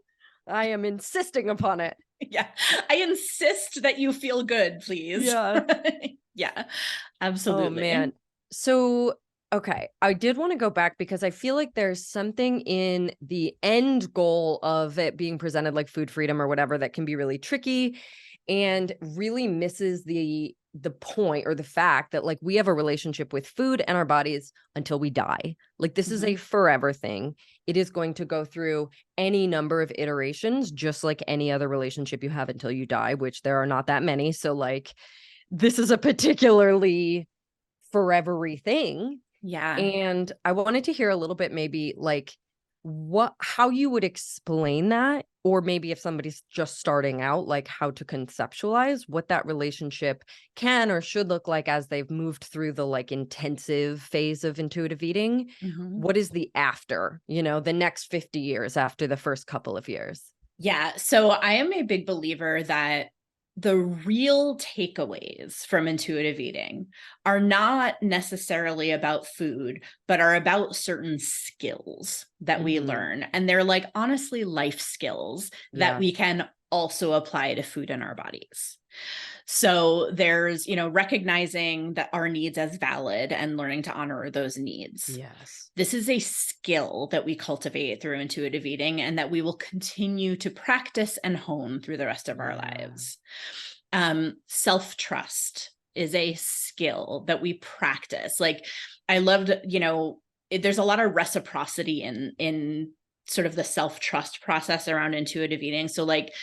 I am insisting upon it. Yeah. I insist that you feel good, please. Yeah. Yeah, Oh absolutely. man. So, okay, I did want to go back because I feel like there's something in the end goal of it being presented like food freedom or whatever that can be really tricky and really misses the point or the fact that like we have a relationship with food and our bodies until we die. Like this is Mhm. a forever thing. It is going to go through any number of iterations just like any other relationship you have until you die, which there are not that many. So like this is a particularly forever-y thing. Yeah. And I wanted to hear a little bit maybe like how you would explain that, or maybe if somebody's just starting out, like how to conceptualize what that relationship can or should look like as they've moved through the like intensive phase of intuitive eating. Mhm. What is the after, the next 50 years after the first couple of years? Yeah. So I am a big believer that the real takeaways from intuitive eating are not necessarily about food, but are about certain skills that we Mhm. learn. And they're like, honestly, life skills that Yeah. we can also apply to food in our bodies. So there's, recognizing that our needs as valid and learning to honor those needs. Yes. This is a skill that we cultivate through intuitive eating and that we will continue to practice and hone through the rest of our Yeah. lives. Self-trust is a skill that we practice. Like I loved, there's a lot of reciprocity in sort of the self-trust process around intuitive eating. So like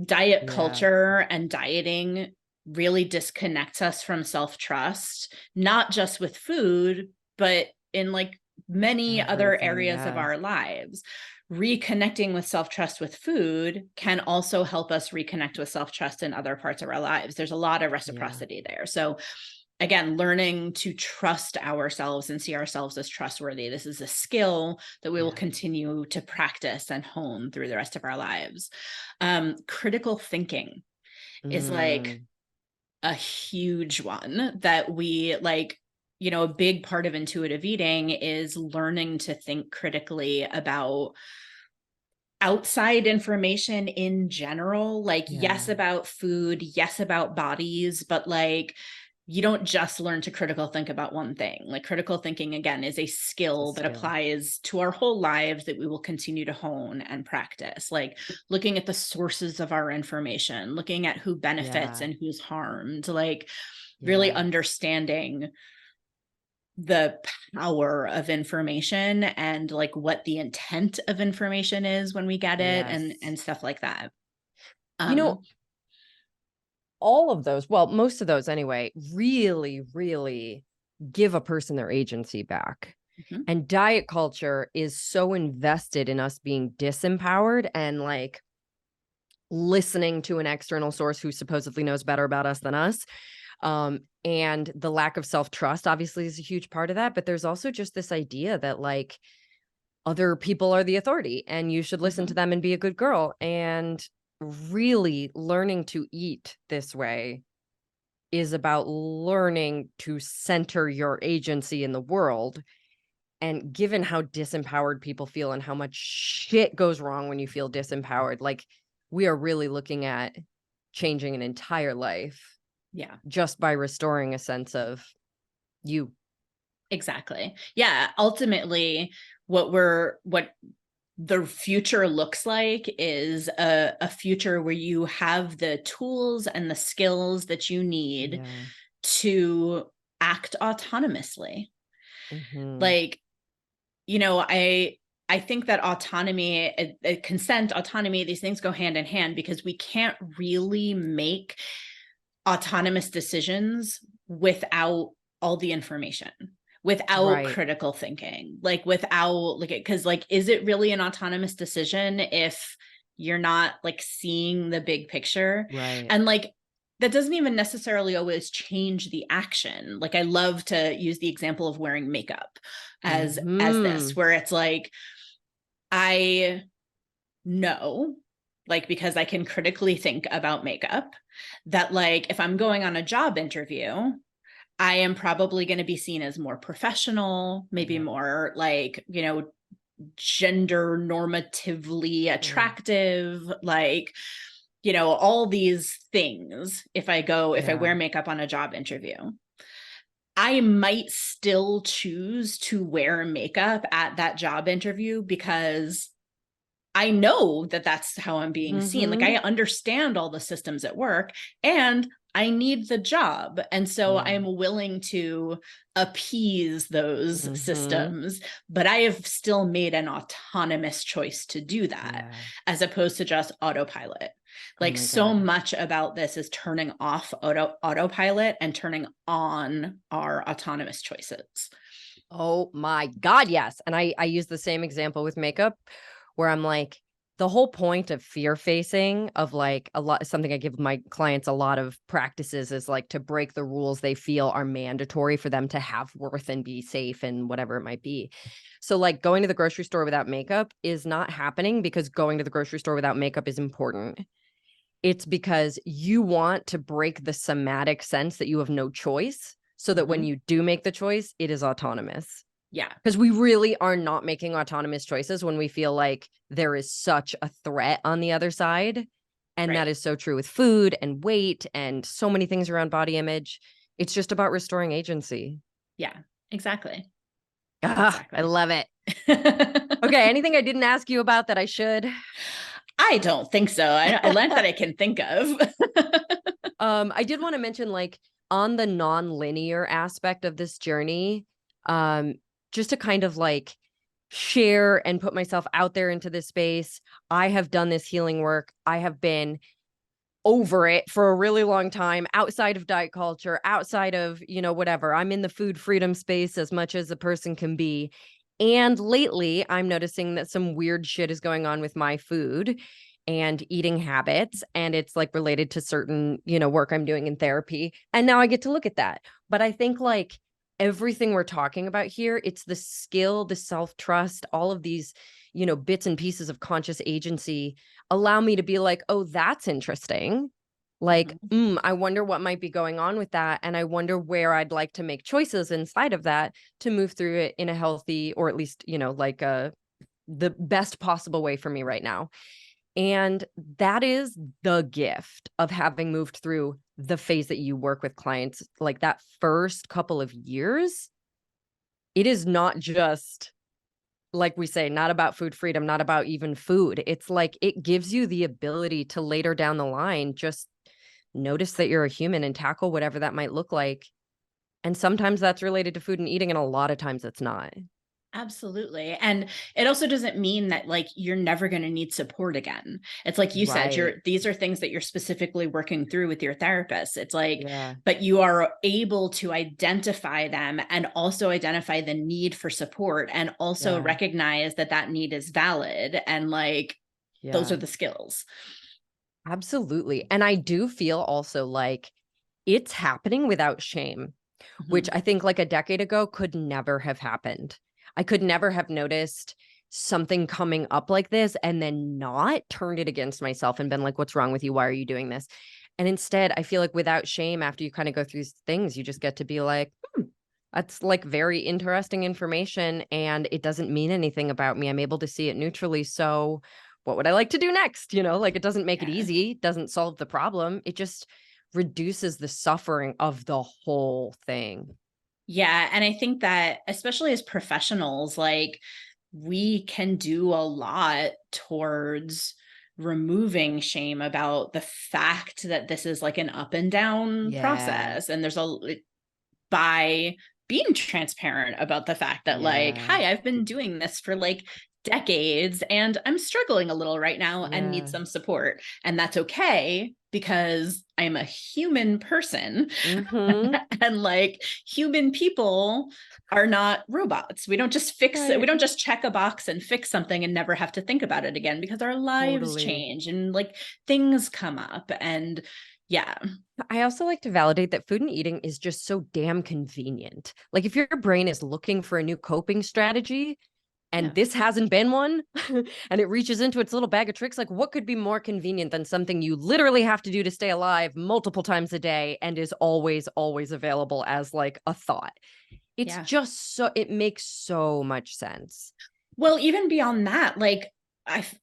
diet Yeah. culture and dieting really disconnects us from self-trust, not just with food, but in like many other Everything. areas of Yeah. our lives. Reconnecting with self-trust with food can also help us reconnect with self-trust in other parts of our lives. There's a lot of Yeah. reciprocity there. So again, learning to trust ourselves and see ourselves as trustworthy. This is a skill that we will Yeah. continue to practice and hone through the rest of our lives. Critical thinking is like Mm. a huge one that we like, a big part of intuitive eating is learning to think critically about outside information in general. Like, yes, Yeah. about food, yes, about bodies, but like, you don't just learn to critical think about one thing. Like critical thinking, again, is a It's a skill that skill. applies to our whole lives that we will continue to hone and practice. Like looking at the sources of our information, looking at who benefits Yeah. and who's harmed, like really Yeah. understanding the power of information and like what the intent of information is when we get it Yes. and stuff like that. You know, Um, all of those, well, most of those anyway, really, really give a person their agency back. mhm, And diet culture is so invested in us being disempowered and like listening to an external source who supposedly knows better about us than us. And the lack of self-trust obviously is a huge part of that. But there's also just this idea that like other people are the authority and you should listen to mhm. them and be a good girl. And really learning to eat this way is about learning to center your agency in the world. And given how disempowered people feel and how much shit goes wrong when you feel disempowered, like we are really looking at changing an entire life Yeah, just by restoring a sense of you. exactly. Yeah, ultimately what the future looks like is a future where you have the tools and the skills that you need Yeah. to act autonomously. Mhm. Like, I think that autonomy, consent, autonomy, these things go hand in hand, because we can't really make autonomous decisions without all the information, without Right. critical thinking, like without like, because like, is it really an autonomous decision if you're not like seeing the big picture? Right. And like, that doesn't even necessarily always change the action. Like, I love to use the example of wearing makeup as this, Mhm. where it's like, I know, like, because I can critically think about makeup, that like, if I'm going on a job interview, I am probably going to be seen as more professional, maybe Yeah. more like, gender normatively Mm. attractive, like, all these things. If I Yeah. wear makeup on a job interview, I might still choose to wear makeup at that job interview because I know that that's how I'm being seen. Like, I Mhm. understand all the systems at work and I need the job. And so Yeah. I'm willing to appease those Mhm. systems, but I have still made an autonomous choice to do that, Yeah. as opposed to just autopilot. Oh Like, my so God. much about this is turning off autopilot and turning on our autonomous choices. Oh my God, yes. And I use the same example with makeup where I'm like, the whole point of fear facing of like a lot something I give my clients a lot of practices is like to break the rules they feel are mandatory for them to have worth and be safe and whatever it might be. So like going to the grocery store without makeup is not happening because going to the grocery store without makeup is important. It's because you want to break the somatic sense that you have no choice so that when Mhm. you do make the choice, it is autonomous. Yeah. Because we really are not making autonomous choices when we feel like there is such a threat on the other side. And that Right. is so true with food and weight and so many things around body image. It's just about restoring agency. Yeah. Exactly. Ah, I Exactly. love it. Okay, anything I didn't ask you about that I should? I don't think so. I learned that I can think of. I did want to mention, like, on the non-linear aspect of this journey, um, just to kind of like share and put myself out there into this space. I have done this healing work. I have been over it for a really long time, outside of diet culture, outside of, whatever. I'm in the food freedom space as much as a person can be. And lately, I'm noticing that some weird shit is going on with my food and eating habits. And it's like related to certain, work I'm doing in therapy. And now I get to look at that. But I think like everything we're talking about here, it's the skill, the self-trust, all of these, bits and pieces of conscious agency allow me to be like, oh, that's interesting. Like, Mhm. I wonder what might be going on with that. And I wonder where I'd like to make choices inside of that to move through it in a healthy, or at least, like the best possible way for me right now. And that is the gift of having moved through the phase that you work with clients, like that first couple of years. It is not just like we say, not about food freedom, not about even food. It's like it gives you the ability to later down the line just notice that you're a human and tackle whatever that might look like. And sometimes that's related to food and eating, and a lot of times it's not. Absolutely. And it also doesn't mean that like you're never going to need support again. It's like you said, Right. these are things that you're specifically working through with your therapist. It's like, Yeah. but you are able to identify them and also identify the need for support and also Yeah. recognize that that need is valid. And like, those are Yeah. the skills. Absolutely. And I do feel also like it's happening without shame, which Mhm. I think like a decade ago could never have happened. I could never have noticed something coming up like this and then not turned it against myself and been like, what's wrong with you? Why are you doing this? And instead, I feel like without shame, after you kind of go through these things, you just get to be like, that's like very interesting information and it doesn't mean anything about me. I'm able to see it neutrally. So, what would I like to do next? Like it doesn't make it Yeah. easy, doesn't solve the problem. It just reduces the suffering of the whole thing. Yeah. And I think that, especially as professionals, like we can do a lot towards removing shame about the fact that this is like an up and down Yeah. process. And there's by being transparent about the fact that like, hi, I've been doing this for like decades and I'm struggling a little right now and need some support. And that's okay because I'm a human person. And like human people are not robots. We don't just fix it. We don't just check a box and fix something and never have to think about it again, because our lives change and like things come up. And yeah. I also like to validate that food and eating is just so damn convenient. Like if your brain is looking for a new coping strategy and this hasn't been one and it reaches into its little bag of tricks, like what could be more convenient than something you literally have to do to stay alive multiple times a day and is always, always available as like a thought? It's just so, it makes so much sense. Well, even beyond that, like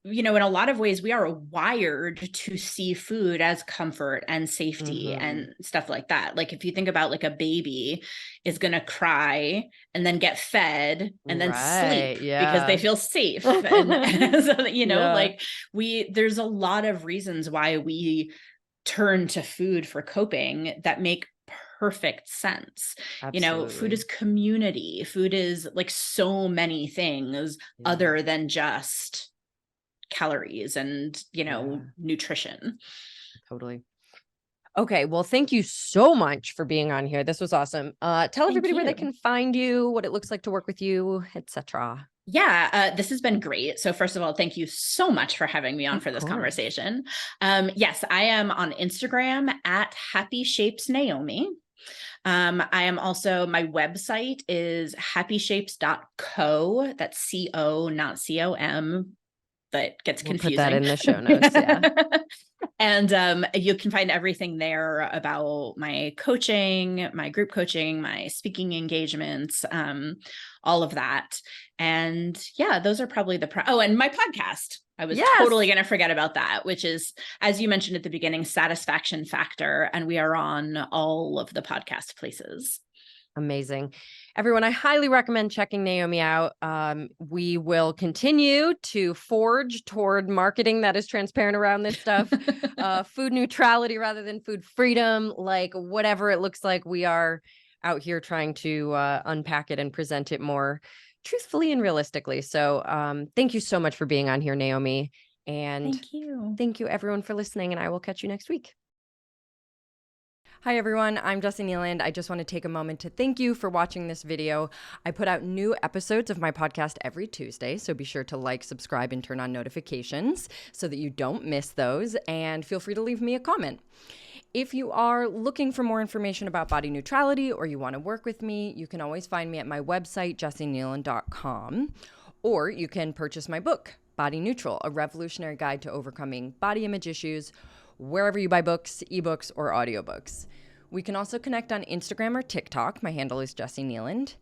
in a lot of ways, we are wired to see food as comfort and safety and stuff like that. Like if you think about like a baby is going to cry and then get fed and then sleep because they feel safe. And so, like there's a lot of reasons why we turn to food for coping that make perfect sense. Absolutely. Food is community. Food is like so many things other than just calories and nutrition. Totally. Okay, well, thank you so much for being on here. This was awesome. Tell everybody where they can find you, what it looks like to work with you, etc. This has been great. So first of all, thank you so much for having me on for this conversation. Yes, I am on Instagram at Happy Shapes Naomi. I am also, my website is happyshapes.co. That's CO, not COM. That gets confusing. Put that in the show notes. And you can find everything there about my coaching, my group coaching, my speaking engagements, all of that. And those are probably and my podcast. I was totally going to forget about that, which is, as you mentioned at the beginning, Satisfaction Factor. And we are on all of the podcast places. Amazing. Everyone, I highly recommend checking Naomi out. We will continue to forge toward marketing that is transparent around this stuff. Food neutrality rather than food freedom, like whatever it looks like, we are out here trying to unpack it and present it more truthfully and realistically. So thank you so much for being on here, Naomi. And thank you everyone for listening, and I will catch you next week. Hi everyone, I'm Jessie Nealand. I just want to take a moment to thank you for watching this video. I put out new episodes of my podcast every Tuesday, so be sure to like, subscribe, and turn on notifications so that you don't miss those, and feel free to leave me a comment. If you are looking for more information about body neutrality or you want to work with me, you can always find me at my website, jessienealand.com, or you can purchase my book, Body Neutral, a revolutionary guide to overcoming body image issues, wherever you buy books, ebooks, or audiobooks. We can also connect on Instagram or TikTok. My handle is Jessie Nealand.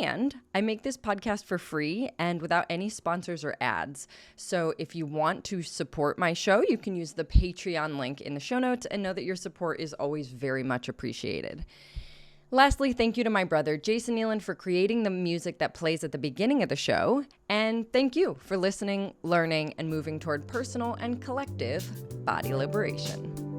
And I make this podcast for free and without any sponsors or ads. So if you want to support my show, you can use the Patreon link in the show notes, and know that your support is always very much appreciated. Lastly, thank you to my brother, Jason Nealand, for creating the music that plays at the beginning of the show. And thank you for listening, learning, and moving toward personal and collective body liberation.